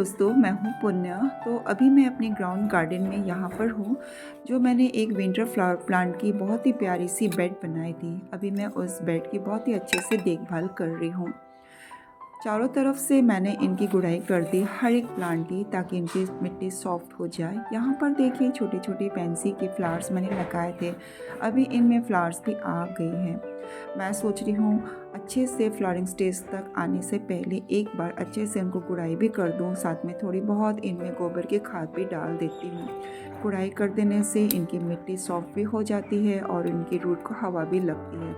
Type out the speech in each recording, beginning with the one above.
दोस्तों, मैं हूँ पुण्य। तो अभी मैं अपने ग्राउंड गार्डन में यहाँ पर हूँ, जो मैंने एक विंटर फ्लावर प्लांट की बहुत ही प्यारी सी बेड बनाई थी। अभी मैं उस बेड की बहुत ही अच्छे से देखभाल कर रही हूँ। चारों तरफ से मैंने इनकी गुड़ाई कर दी, हर एक प्लांट की, ताकि इनकी मिट्टी सॉफ्ट हो जाए। यहाँ पर देखिए छोटे छोटे पेंसी के फ्लावर्स मैंने लगाए थे, अभी इनमें फ्लावर्स भी आ गए हैं। मैं सोच रही हूँ अच्छे से फ्लावरिंग स्टेज तक आने से पहले एक बार अच्छे से इनको गुड़ाई भी कर दूँ, साथ में थोड़ी बहुत इनमें गोबर की खाद भी डाल देती हूँ। गुड़ाई कर देने से इनकी मिट्टी सॉफ्ट भी हो जाती है और इनकी रूट को हवा भी लगती है।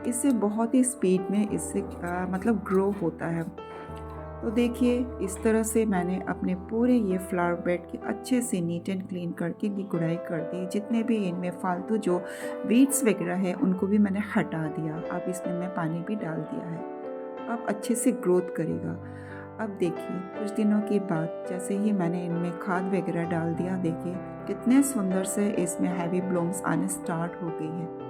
इससे बहुत ही स्पीड में इससे मतलब ग्रो होता है। तो देखिए इस तरह से मैंने अपने पूरे ये फ्लावर बेड की अच्छे से नीट एंड क्लीन करके इनकी गुड़ाई कर दी। जितने भी इनमें फालतू जो वीड्स वगैरह है उनको भी मैंने हटा दिया। अब इसमें मैं पानी भी डाल दिया है, अब अच्छे से ग्रोथ करेगा। अब देखिए कुछ दिनों के बाद जैसे ही मैंने इनमें खाद वगैरह डाल दिया, देखिए कितने सुंदर से इसमें हैवी ब्लूम्स आने स्टार्ट हो गई है।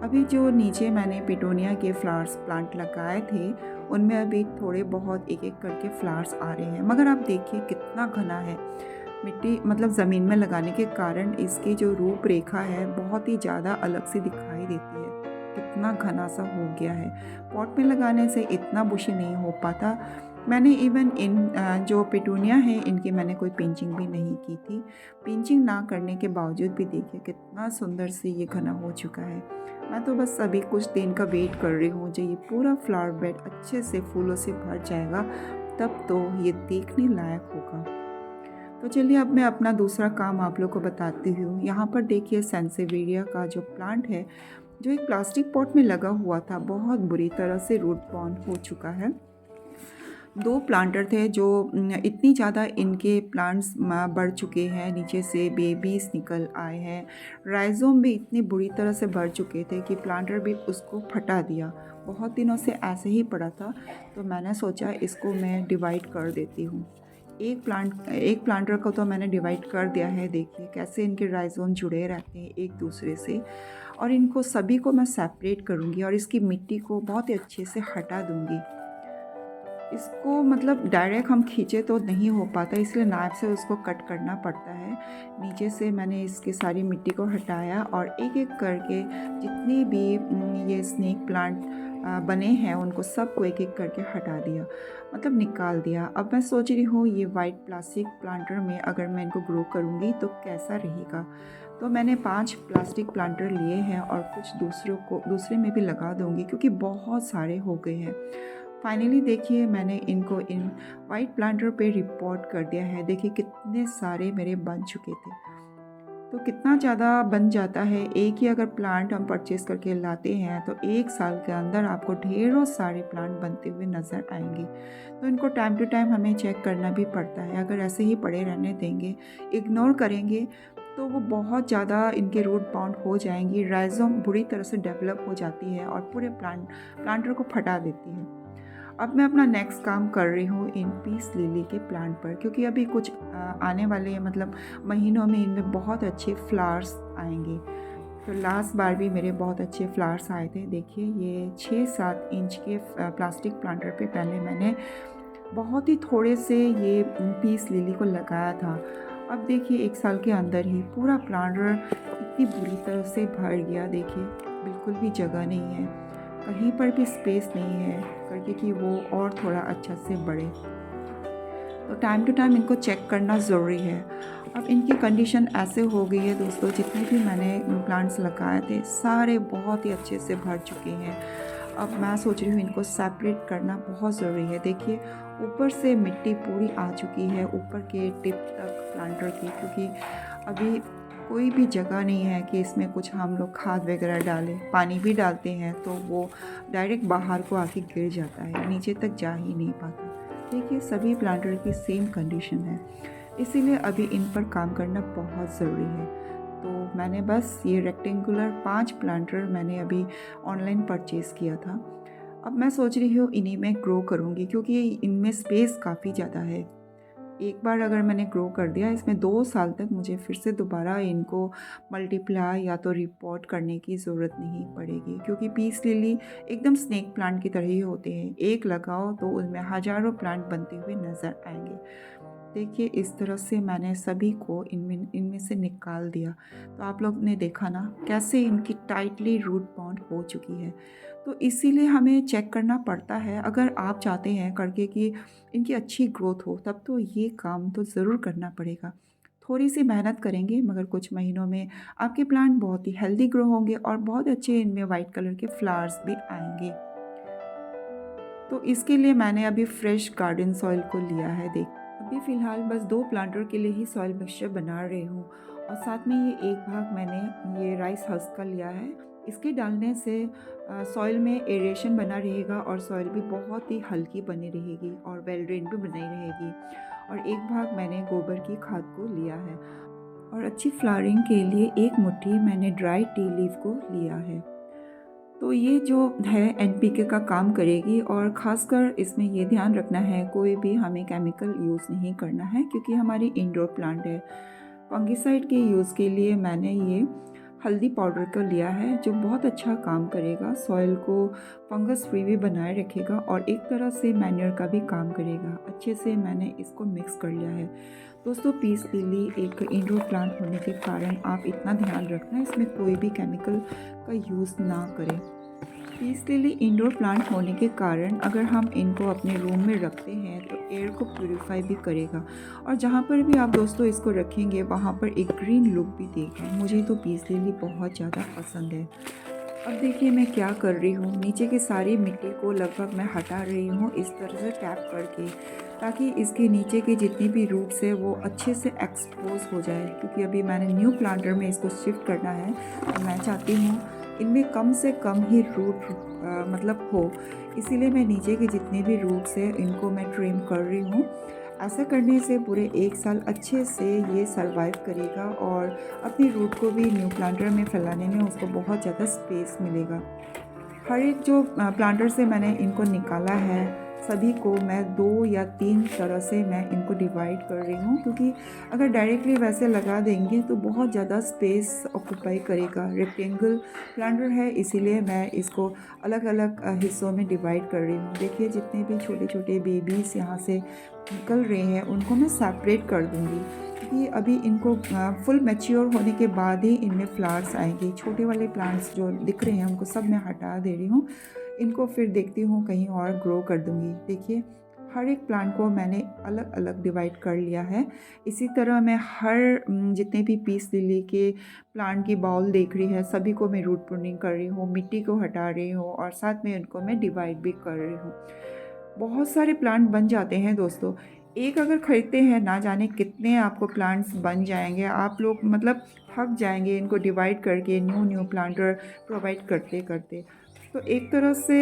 अभी जो नीचे मैंने पिटोनिया के फ्लावर्स प्लांट लगाए थे, उनमें अभी थोड़े बहुत एक एक करके फ्लावर्स आ रहे हैं, मगर आप देखिए कितना घना है। मिट्टी मतलब ज़मीन में लगाने के कारण इसकी जो रूपरेखा है बहुत ही ज़्यादा अलग सी दिखाई देती है। कितना घना सा हो गया है। पॉट में लगाने से इतना बुशी नहीं हो पाता। मैंने इवन इन जो पिटूनिया है इनकी मैंने कोई पिंचिंग भी नहीं की थी। पिंचिंग ना करने के बावजूद भी देखिए कितना सुंदर से ये घना हो चुका है। मैं तो बस अभी कुछ दिन का वेट कर रही हूँ, जब ये पूरा फ्लावर बेड अच्छे से फूलों से भर जाएगा, तब तो ये देखने लायक होगा। तो चलिए अब मैं अपना दूसरा काम आप लोग को बताती हूँ। यहाँ पर देखिए सेंसेविरिया का जो प्लांट है, जो एक प्लास्टिक पॉट में लगा हुआ था, बहुत बुरी तरह से रूट बॉर्न हो चुका है। दो प्लांटर थे जो इतनी ज़्यादा इनके प्लांट्स बढ़ चुके हैं, नीचे से बेबीज निकल आए हैं। राइजोम भी इतनी बुरी तरह से बढ़ चुके थे कि प्लांटर भी उसको फटा दिया। बहुत दिनों से ऐसे ही पड़ा था, तो मैंने सोचा इसको मैं डिवाइड कर देती हूँ। एक प्लांटर को तो मैंने डिवाइड कर दिया है। देखिए कैसे इनके राइजोम जुड़े रहते हैं एक दूसरे से, और इनको सभी को मैं सेपरेट करूँगी और इसकी मिट्टी को बहुत ही अच्छे से हटा दूँगी। इसको मतलब डायरेक्ट हम खींचे तो नहीं हो पाता, इसलिए नाइफ से उसको कट करना पड़ता है। नीचे से मैंने इसकी सारी मिट्टी को हटाया और एक एक करके जितने भी ये स्नेक प्लांट बने हैं उनको सबको एक एक करके हटा दिया, मतलब निकाल दिया। अब मैं सोच रही हूँ ये वाइट प्लास्टिक प्लांटर में अगर मैं इनको ग्रो करूँगी तो कैसा रहेगा। तो मैंने 5 प्लास्टिक प्लांटर लिए हैं और कुछ दूसरे में भी लगा दूँगी, क्योंकि बहुत सारे हो गए हैं। फाइनली देखिए मैंने इनको इन वाइट प्लांटर पे रिपोर्ट कर दिया है। देखिए कितने सारे मेरे बन चुके थे। तो कितना ज़्यादा बन जाता है। एक ही अगर प्लांट हम परचेज़ करके लाते हैं तो 1 साल के अंदर आपको ढेरों सारे प्लांट बनते हुए नज़र आएंगे। तो इनको टाइम टू टाइम हमें चेक करना भी पड़ता है। अगर ऐसे ही पड़े रहने देंगे, इग्नोर करेंगे, तो वो बहुत ज़्यादा इनके रूट बाउंड हो जाएंगी। राइजोम बुरी तरह से डेवलप हो जाती है और पूरे प्लांटर को फटा देती है। अब मैं अपना नेक्स्ट काम कर रही हूँ इन पीस लिली के प्लांट पर, क्योंकि अभी कुछ आने वाले मतलब महीनों में इनमें बहुत अच्छे फ्लावर्स आएंगे। तो लास्ट बार भी मेरे बहुत अच्छे फ्लावर्स आए थे। देखिए ये 6-7 इंच के प्लास्टिक प्लांटर पे पहले मैंने बहुत ही थोड़े से ये पीस लिली को लगाया था। अब देखिए 1 साल के अंदर ही पूरा प्लांटर इतनी बुरी तरह से भर गया। देखिए बिल्कुल भी जगह नहीं है, कहीं पर भी स्पेस नहीं है करके कि वो और थोड़ा अच्छा से बढ़े। तो टाइम टू टाइम इनको चेक करना ज़रूरी है। अब इनकी कंडीशन ऐसे हो गई है दोस्तों, जितने भी मैंने प्लांट्स लगाए थे सारे बहुत ही अच्छे से भर चुके हैं। अब मैं सोच रही हूँ इनको सेपरेट करना बहुत ज़रूरी है। देखिए ऊपर से मिट्टी पूरी आ चुकी है, ऊपर के टिप तक प्लांटर की, क्योंकि अभी कोई भी जगह नहीं है कि इसमें कुछ हम लोग खाद वगैरह डालें। पानी भी डालते हैं तो वो डायरेक्ट बाहर को आके गिर जाता है, नीचे तक जा ही नहीं पाता। देखिए सभी प्लांटर की सेम कंडीशन है, इसीलिए अभी इन पर काम करना बहुत ज़रूरी है। तो मैंने बस ये रेक्टेंगुलर 5 प्लांटर मैंने अभी ऑनलाइन परचेज़ किया था। अब मैं सोच रही हूँ इन्हीं में ग्रो करूँगी, क्योंकि इनमें स्पेस काफ़ी ज़्यादा है। एक बार अगर मैंने ग्रो कर दिया, इसमें 2 साल तक मुझे फिर से दोबारा इनको मल्टीप्लाई या तो रिपोर्ट करने की ज़रूरत नहीं पड़ेगी, क्योंकि पीस लिली एकदम स्नेक प्लांट की तरह ही होते हैं। एक लगाओ तो उनमें हज़ारों प्लांट बनते हुए नज़र आएंगे। देखिए इस तरह से मैंने सभी को इनमें इनमें से निकाल दिया। तो आप लोग ने देखा ना कैसे इनकी टाइटली रूट बाउंड हो चुकी है। तो इसीलिए हमें चेक करना पड़ता है, अगर आप चाहते हैं करके कि इनकी अच्छी ग्रोथ हो तब तो ये काम तो ज़रूर करना पड़ेगा। थोड़ी सी मेहनत करेंगे मगर कुछ महीनों में आपके प्लांट बहुत ही हेल्दी ग्रो होंगे और बहुत अच्छे इनमें वाइट कलर के फ्लावर्स भी आएंगे। तो इसके लिए मैंने अभी फ्रेश गार्डन सॉइल को लिया है। देख अभी फ़िलहाल बस 2 प्लांटर के लिए ही सॉइल मिक्सचर बना रही हूँ और साथ में ये एक भाग मैंने ये राइस हस्क का लिया है। इसके डालने से सॉइल में एरेशन बना रहेगा और सॉइल भी बहुत ही हल्की बनी रहेगी और वेल ड्रेन भी बनी रहेगी। और एक भाग मैंने गोबर की खाद को लिया है और अच्छी फ्लावरिंग के लिए एक मुट्ठी मैंने ड्राई टी लीफ को लिया है। तो ये जो है एनपीके का काम करेगी और ख़ासकर इसमें ये ध्यान रखना है कोई भी हमें केमिकल यूज़ नहीं करना है क्योंकि हमारी इंडोर प्लांट है। फंगिसाइड के यूज़ के लिए मैंने ये हल्दी पाउडर का लिया है जो बहुत अच्छा काम करेगा, सॉइल को फंगस फ्री भी बनाए रखेगा और एक तरह से मैन्योर का भी काम करेगा। अच्छे से मैंने इसको मिक्स कर लिया है। दोस्तों पीस लिली एक इंडोर प्लांट होने के कारण आप इतना ध्यान रखना इसमें कोई भी केमिकल का यूज़ ना करें। पीस लिली इंडोर प्लांट होने के कारण अगर हम इनको अपने रूम में रखते हैं तो एयर को प्यूरिफाई भी करेगा और जहाँ पर भी आप दोस्तों इसको रखेंगे वहाँ पर एक ग्रीन लुक भी देगा। मुझे तो पीस लिली बहुत ज़्यादा पसंद है। अब देखिए मैं क्या कर रही हूँ, नीचे की सारी मिट्टी को लगभग मैं हटा रही हूँ इस तरह से टैप करके, ताकि इसके नीचे के जितनी भी रूट्स है वो अच्छे से एक्सपोज हो जाए। क्योंकि अभी मैंने न्यू प्लांटर में इसको शिफ्ट करना है तो मैं चाहती हूँ इनमें कम से कम ही रूट मतलब हो, इसीलिए मैं नीचे के जितने भी रूट्स हैं इनको मैं ट्रिम कर रही हूँ। ऐसा करने से पूरे 1 साल अच्छे से ये सर्वाइव करेगा और अपनी रूट को भी न्यू प्लांटर में फैलाने में उसको बहुत ज़्यादा स्पेस मिलेगा। हर एक जो प्लांटर से मैंने इनको निकाला है सभी को मैं 2 या 3 तरह से मैं इनको डिवाइड कर रही हूँ, क्योंकि अगर डायरेक्टली वैसे लगा देंगे तो बहुत ज़्यादा स्पेस ऑक्यूपाई करेगा। रेक्टेंगल प्लांटर है इसीलिए मैं इसको अलग अलग हिस्सों में डिवाइड कर रही हूँ। देखिए जितने भी छोटे छोटे बेबीज़ यहाँ से निकल रहे हैं उनको मैं सेपरेट कर दूँगी, क्योंकि अभी इनको फुल मैच्योर होने के बाद ही इनमें फ्लावर्स आएंगे। छोटे वाले प्लांट्स जो दिख रहे हैं उनको सब मैं हटा दे रही हूँ, इनको फिर देखती हूँ कहीं और ग्रो कर दूँगी। देखिए हर एक प्लांट को मैंने अलग अलग डिवाइड कर लिया है। इसी तरह मैं हर जितने भी पीस लिली के प्लांट की बाउल देख रही है सभी को मैं रूट प्रूनिंग कर रही हूँ, मिट्टी को हटा रही हूँ और साथ में उनको मैं डिवाइड भी कर रही हूँ। बहुत सारे प्लांट बन जाते हैं दोस्तों, एक अगर ख़रीदते हैं ना जाने कितने आपको प्लांट्स बन जाएंगे। आप लोग मतलब थक जाएंगे इनको डिवाइड करके न्यू न्यू प्लांटर प्रोवाइड करते करते। तो एक तरह से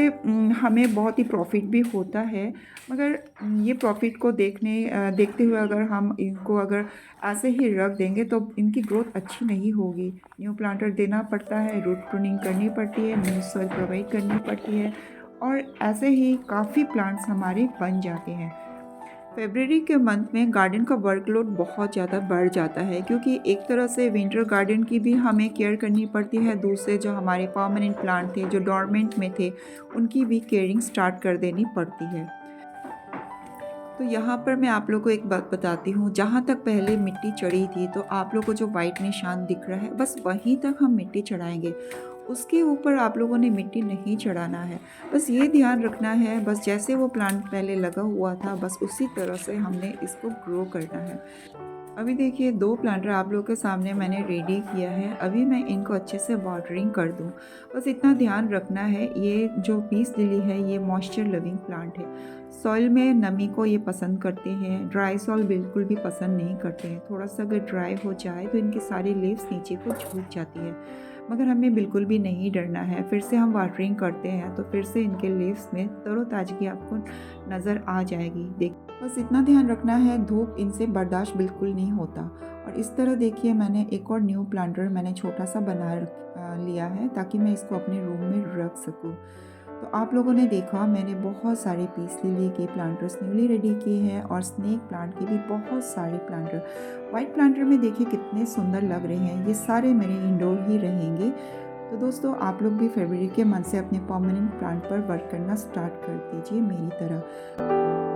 हमें बहुत ही प्रॉफिट भी होता है, मगर ये प्रॉफिट को देखते हुए अगर हम इनको अगर ऐसे ही रख देंगे तो इनकी ग्रोथ अच्छी नहीं होगी। न्यू प्लांटर देना पड़ता है, रूट प्रूनिंग करनी पड़ती है, न्यू सॉइल प्रोवाइड करनी पड़ती है और ऐसे ही काफ़ी प्लांट्स हमारे बन जाते हैं। फरवरी के मंथ में गार्डन का वर्कलोड बहुत ज़्यादा बढ़ जाता है, क्योंकि एक तरह से विंटर गार्डन की भी हमें केयर करनी पड़ती है, दूसरे जो हमारे परमानेंट प्लांट थे जो डोरमेंट में थे उनकी भी केयरिंग स्टार्ट कर देनी पड़ती है। तो यहाँ पर मैं आप लोगों को एक बात बताती हूँ, जहाँ तक पहले मिट्टी चढ़ी थी तो आप लोगों को जो वाइट निशान दिख रहा है बस वहीं तक हम मिट्टी चढ़ाएंगे, उसके ऊपर आप लोगों ने मिट्टी नहीं चढ़ाना है। बस ये ध्यान रखना है, बस जैसे वो प्लांट पहले लगा हुआ था बस उसी तरह से हमने इसको ग्रो करना है। अभी देखिए 2 प्लांटर आप लोगों के सामने मैंने रेडी किया है, अभी मैं इनको अच्छे से वाटरिंग कर दूं। बस इतना ध्यान रखना है, ये जो पीस लिली है ये मॉइस्चर लविंग प्लांट है। सॉइल में नमी को ये पसंद करते हैं, ड्राई सॉइल बिल्कुल भी पसंद नहीं करते हैं। थोड़ा सा अगर ड्राई हो जाए तो इनकी सारी लीव्स नीचे को झुक जाती है, मगर हमें बिल्कुल भी नहीं डरना है। फिर से हम वाटरिंग करते हैं तो फिर से इनके लीव्स में तरोताज़गी आपको नज़र आ जाएगी। देख बस इतना ध्यान रखना है, धूप इनसे बर्दाश्त बिल्कुल नहीं होता। और इस तरह देखिए मैंने एक और न्यू प्लांटर मैंने छोटा सा बना लिया है ताकि मैं इसको अपने रूम में रख सकूं। तो आप लोगों ने देखा मैंने बहुत सारे पीस लिली के प्लांटर्स न्यूली रेडी किए हैं और स्नेक प्लांट के भी बहुत सारे प्लांटर। वाइट प्लांटर में देखिए कितने सुंदर लग रहे हैं, ये सारे मेरे इंडोर ही रहेंगे। तो दोस्तों आप लोग भी फरवरी के मंथ से अपने परमानेंट प्लांट पर वर्क करना स्टार्ट कर दीजिए मेरी तरह।